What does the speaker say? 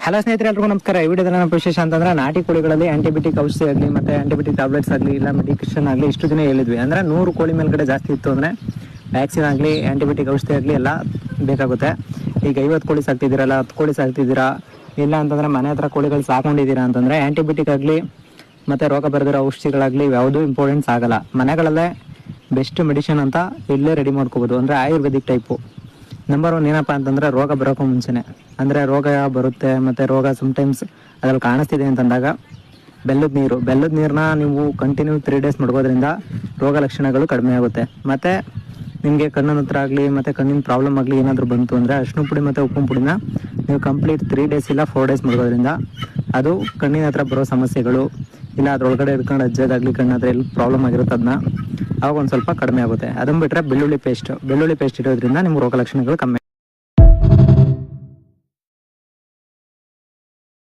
Hello ಸ್ನೇಹಿತರೆ, ಎಲ್ರಿಗೂ ನಮಸ್ಕಾರ. ಈ ವಿಡಿಯೋದಲ್ಲಿ ನಮ್ಮ ವಿಶೇಷ ಅಂತಂದ್ರೆ ನಾಟಿ ಕೋಳಿಗಳಲ್ಲಿ ಆಂಟಿಬಯೋಟಿಕ್ ಔಷಧಿ ಆಗಲಿ ಮತ್ತೆ ಆಂಟಿಬಯೋಟಿಕ್ ಟ್ಯಾಬ್ಲೆಟ್ಸ್ ಆಗಲಿ ಇಲ್ಲ ಮೆಡಿಕೇಶನ್ ಆಗಲಿ ಇಷ್ಟು ದಿನ ಹೇಳಿದ್ವಿ. ಅಂದ್ರೆ 100 ಕೋಳಿ ಮೇಲ್ಗಡೆ ಜಾಸ್ತಿ ಇತ್ತು ಅಂದ್ರೆ ವ್ಯಾಕ್ಸಿನ್ ಆಗಲಿ ಆಂಟಿಬಯೋಟಿಕ್ ಔಷಧಿ ಆಗಲಿ ಎಲ್ಲ ಬೇಕಾಗುತ್ತೆ. ಈಗ 50 ಕೋಳಿ ಸಾಕ್ತಿದ್ದೀರಲ್ಲ, 10 ಕೋಳಿ ಸಾಕ್ತಿದ್ದೀರಾ, ಇಲ್ಲ ಅಂತಂದ್ರೆ ಮನೆ ಹತ್ರ ಕೋಳಿಗಳು ಸಾಕೊಂಡಿದ್ದೀರಾ ಅಂತಂದ್ರೆ ಆಂಟಿಬಯೋಟಿಕ್ ಆಗಲಿ ಮತ್ತೆ ರೋಗ ಬರೆದಿರೋ ಔಷಧಿಗಳಾಗಲಿ ಯಾವುದೂ ಇಂಪಾರ್ಟೆನ್ಸ್ ಆಗಲ್ಲ. ಮನೆಗಳಲ್ಲೇ ಬೆಸ್ಟ್ ಮೆಡಿಸಿನ್ ಅಂತ ಇಲ್ಲೇ ರೆಡಿ ಮಾಡ್ಕೋಬೋದು. ಅಂದರೆ ಆಯುರ್ವೇದಿಕ್ ಟೈಪು. ನಂಬರ್ 1 ಏನಪ್ಪ ಅಂತಂದರೆ ರೋಗ ಬರೋಕ್ಕೂ ಮುಂಚೆನೆ, ಅಂದರೆ ರೋಗ ಬರುತ್ತೆ ಮತ್ತು ರೋಗ ಸಮ್ಟೈಮ್ಸ್ ಅದ್ರಲ್ಲಿ ಕಾಣಿಸ್ತಿದೆ ಅಂತಂದಾಗ ಬೆಲ್ಲದ ನೀರನ್ನ ನೀವು ಕಂಟಿನ್ಯೂ 3 ಡೇಸ್ ಮಡಗೋದ್ರಿಂದ ರೋಗ ಲಕ್ಷಣಗಳು ಕಡಿಮೆ ಆಗುತ್ತೆ. ಮತ್ತು ನಿಮಗೆ ಕಣ್ಣಿನ ಹತ್ರ ಆಗಲಿ ಮತ್ತು ಕಣ್ಣಿನ ಪ್ರಾಬ್ಲಮ್ ಆಗಲಿ ಏನಾದರೂ ಬಂತು ಅಂದರೆ ಅರಿಶಿನ ಪುಡಿ ಮತ್ತು ಉಪ್ಪಿನ ಪುಡಿನ ನೀವು ಕಂಪ್ಲೀಟ್ 3 ಡೇಸ್ ಇಲ್ಲ 4 ಡೇಸ್ ಮಡಗೋದ್ರಿಂದ ಅದು ಕಣ್ಣಿನ ಹತ್ರ ಬರೋ ಸಮಸ್ಯೆಗಳು ಇಲ್ಲ ಅದರೊಳಗಡೆ ಇಟ್ಕೊಂಡು ಅಜ್ಜದಾಗಲಿ ಕಣ್ಣ ಹತ್ರ ಎಲ್ಲಿ ಪ್ರಾಬ್ಲಮ್ ಆಗಿರುತ್ತೆ ಅದನ್ನ ಅವಾಗ ಒಂದು ಸ್ವಲ್ಪ ಕಡಿಮೆ ಆಗುತ್ತೆ. ಅದನ್ನು ಬಿಟ್ಟರೆ ಬೆಳ್ಳುಳ್ಳಿ ಪೇಸ್ಟ್ ಇರೋದ್ರಿಂದ ನಿಮ್ಮ ರೋಗ ಲಕ್ಷಣಗಳು ಕಮ್ಮಿ.